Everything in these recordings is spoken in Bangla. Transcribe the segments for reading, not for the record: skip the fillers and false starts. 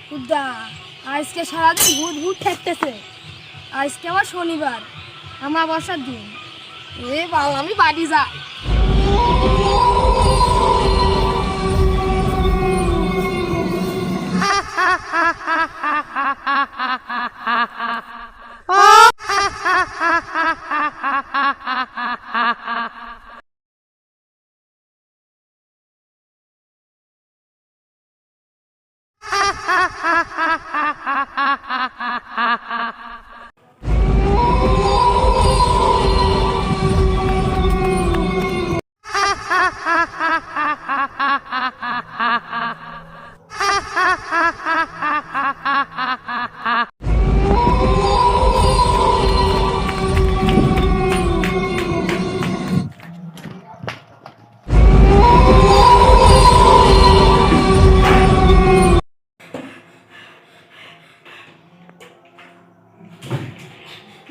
খুদা আজকে সারাদিন ভূত ভূত ঠেকতেছে। আজকে আমার শনিবার, আমার বসার দিন। এ বাবা আমি বাড়ি যাই।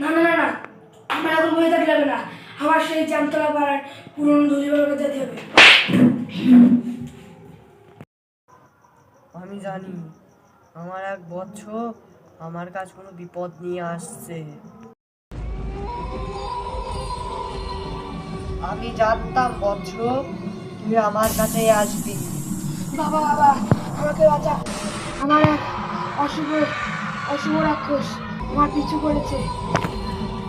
না না না না, আমার এখন বই থাকতে হবে না। আমার সেই জামতলা পাড়ার পুরনো ধুলিবাড়িতে যেতে হবে। আমি জানি আমার এক বচ্চ আমার কাছে কোনো বিপদ নিয়ে আসছে। আমি জানতাম বচ্চ তুই আমার কাছে আসবি। বাবা বাবা আমাকে বাঁচা, আমার এক অশুভ অশুভ রাক্ষস আমার পিছু করেছে।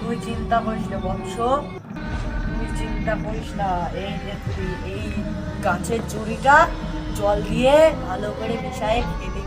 তুই চিন্তা করিস না বৎস, তুই চিন্তা করিস না। এই যে তুই এই গাছের জুড়িটা জল দিয়ে ভালো করে মিশায়ে খেয়ে